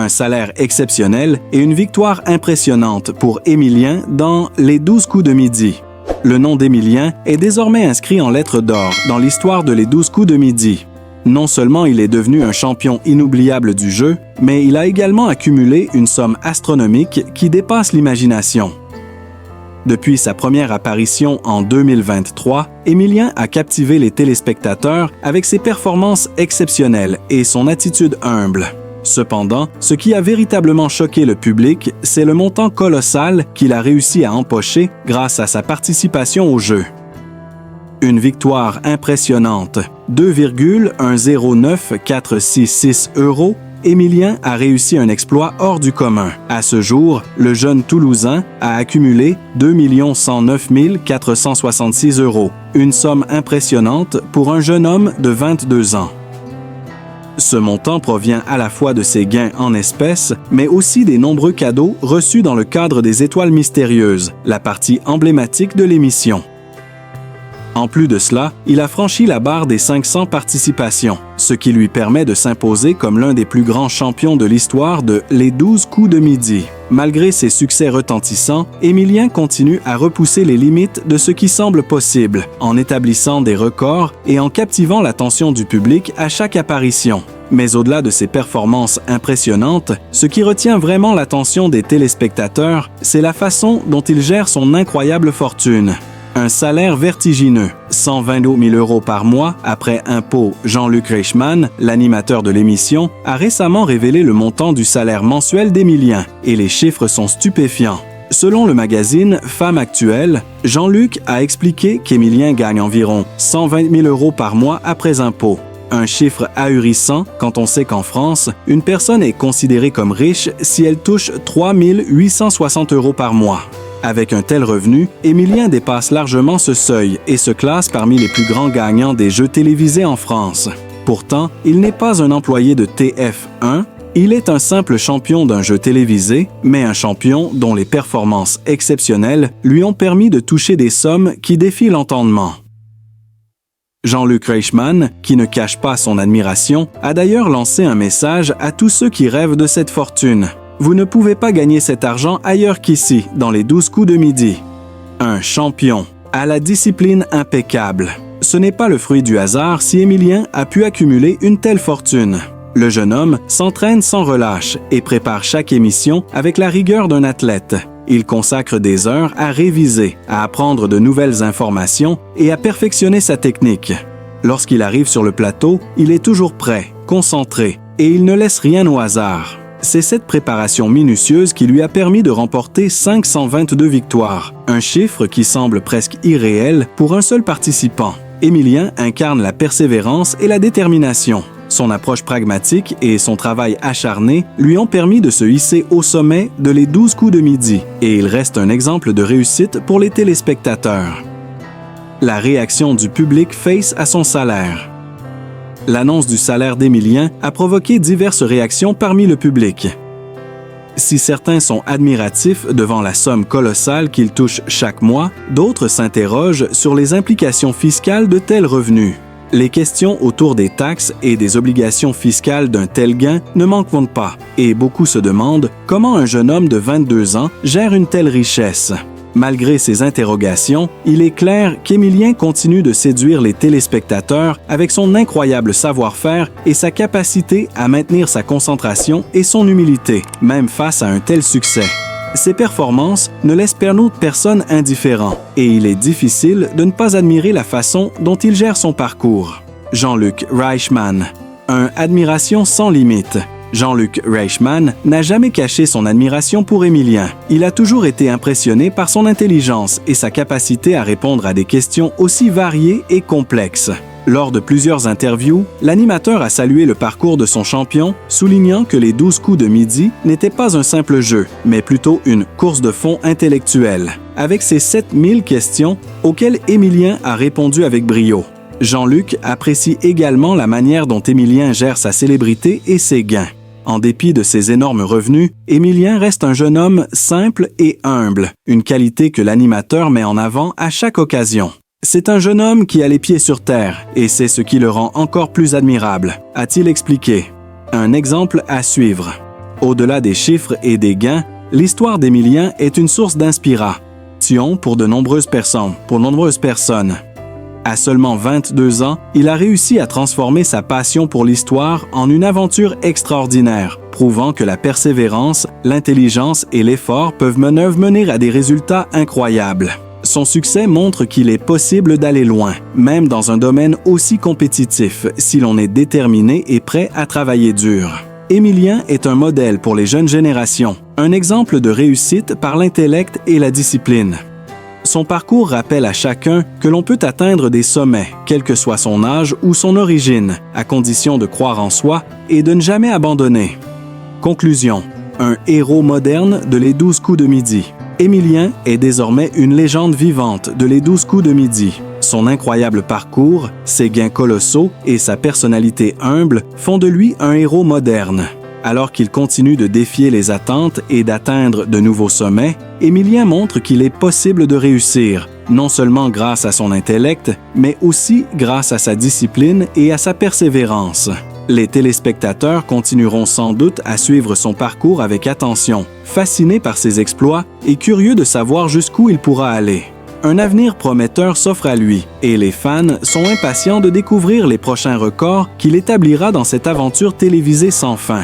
Un salaire exceptionnel et une victoire impressionnante pour Émilien dans Les 12 coups de midi. Le nom d'Émilien est désormais inscrit en lettres d'or dans l'histoire de Les 12 coups de midi. Non seulement il est devenu un champion inoubliable du jeu, mais il a également accumulé une somme astronomique qui dépasse l'imagination. Depuis sa première apparition en 2023, Émilien a captivé les téléspectateurs avec ses performances exceptionnelles et son attitude humble. Cependant, ce qui a véritablement choqué le public, c'est le montant colossal qu'il a réussi à empocher grâce à sa participation au jeu. Une victoire impressionnante, 2,109466 €, Émilien a réussi un exploit hors du commun. À ce jour, le jeune Toulousain a accumulé 2 109 466 €, une somme impressionnante pour un jeune homme de 22 ans. Ce montant provient à la fois de ses gains en espèces, mais aussi des nombreux cadeaux reçus dans le cadre des Étoiles mystérieuses, la partie emblématique de l'émission. En plus de cela, il a franchi la barre des 500 participations, ce qui lui permet de s'imposer comme l'un des plus grands champions de l'histoire de Les 12 coups de midi. Malgré ses succès retentissants, Émilien continue à repousser les limites de ce qui semble possible, en établissant des records et en captivant l'attention du public à chaque apparition. Mais au-delà de ses performances impressionnantes, ce qui retient vraiment l'attention des téléspectateurs, c'est la façon dont il gère son incroyable fortune. Un salaire vertigineux, 122 000 € par mois après impôt. Jean-Luc Reichmann, l'animateur de l'émission, a récemment révélé le montant du salaire mensuel d'Émilien, et les chiffres sont stupéfiants. Selon le magazine Femme Actuelle, Jean-Luc a expliqué qu'Émilien gagne environ 120 000 € par mois après impôt. Un chiffre ahurissant quand on sait qu'en France, une personne est considérée comme riche si elle touche 3 860 € par mois. Avec un tel revenu, Émilien dépasse largement ce seuil et se classe parmi les plus grands gagnants des jeux télévisés en France. Pourtant, il n'est pas un employé de TF1, il est un simple champion d'un jeu télévisé, mais un champion dont les performances exceptionnelles lui ont permis de toucher des sommes qui défient l'entendement. Jean-Luc Reichmann, qui ne cache pas son admiration, a d'ailleurs lancé un message à tous ceux qui rêvent de cette fortune. Vous ne pouvez pas gagner cet argent ailleurs qu'ici, dans les 12 coups de midi. Un champion, à la discipline impeccable. Ce n'est pas le fruit du hasard si Émilien a pu accumuler une telle fortune. Le jeune homme s'entraîne sans relâche et prépare chaque émission avec la rigueur d'un athlète. Il consacre des heures à réviser, à apprendre de nouvelles informations et à perfectionner sa technique. Lorsqu'il arrive sur le plateau, il est toujours prêt, concentré, et il ne laisse rien au hasard. C'est cette préparation minutieuse qui lui a permis de remporter 522 victoires, un chiffre qui semble presque irréel pour un seul participant. Émilien incarne la persévérance et la détermination. Son approche pragmatique et son travail acharné lui ont permis de se hisser au sommet de Les 12 coups de midi, et il reste un exemple de réussite pour les téléspectateurs. La réaction du public face à son salaire. L'annonce du salaire d'Émilien a provoqué diverses réactions parmi le public. Si certains sont admiratifs devant la somme colossale qu'il touche chaque mois, d'autres s'interrogent sur les implications fiscales de tels revenus. Les questions autour des taxes et des obligations fiscales d'un tel gain ne manqueront pas, et beaucoup se demandent comment un jeune homme de 22 ans gère une telle richesse. Malgré ces interrogations, il est clair qu'Émilien continue de séduire les téléspectateurs avec son incroyable savoir-faire et sa capacité à maintenir sa concentration et son humilité, même face à un tel succès. Ses performances ne laissent personne indifférent et il est difficile de ne pas admirer la façon dont il gère son parcours. Jean-Luc Reichmann, admiration sans limite. Jean-Luc Reichmann n'a jamais caché son admiration pour Émilien. Il a toujours été impressionné par son intelligence et sa capacité à répondre à des questions aussi variées et complexes. Lors de plusieurs interviews, l'animateur a salué le parcours de son champion, soulignant que les 12 coups de midi n'étaient pas un simple jeu, mais plutôt une course de fond intellectuelle, avec ses 7000 questions auxquelles Émilien a répondu avec brio. Jean-Luc apprécie également la manière dont Émilien gère sa célébrité et ses gains. En dépit de ses énormes revenus, Émilien reste un jeune homme simple et humble, une qualité que l'animateur met en avant à chaque occasion. C'est un jeune homme qui a les pieds sur terre, et c'est ce qui le rend encore plus admirable, a-t-il expliqué. Un exemple à suivre. Au-delà des chiffres et des gains, l'histoire d'Emilien est une source d'inspiration pour de nombreuses personnes. À seulement 22 ans, il a réussi à transformer sa passion pour l'histoire en une aventure extraordinaire, prouvant que la persévérance, l'intelligence et l'effort peuvent mener à des résultats incroyables. Son succès montre qu'il est possible d'aller loin, même dans un domaine aussi compétitif, si l'on est déterminé et prêt à travailler dur. Emilien est un modèle pour les jeunes générations, un exemple de réussite par l'intellect et la discipline. Son parcours rappelle à chacun que l'on peut atteindre des sommets, quel que soit son âge ou son origine, à condition de croire en soi et de ne jamais abandonner. Conclusion. Un héros moderne de Les 12 coups de midi. Emilien est désormais une légende vivante de Les 12 coups de midi. Son incroyable parcours, ses gains colossaux et sa personnalité humble font de lui un héros moderne. Alors qu'il continue de défier les attentes et d'atteindre de nouveaux sommets, Emilien montre qu'il est possible de réussir, non seulement grâce à son intellect, mais aussi grâce à sa discipline et à sa persévérance. Les téléspectateurs continueront sans doute à suivre son parcours avec attention, fascinés par ses exploits et curieux de savoir jusqu'où il pourra aller. Un avenir prometteur s'offre à lui, et les fans sont impatients de découvrir les prochains records qu'il établira dans cette aventure télévisée sans fin.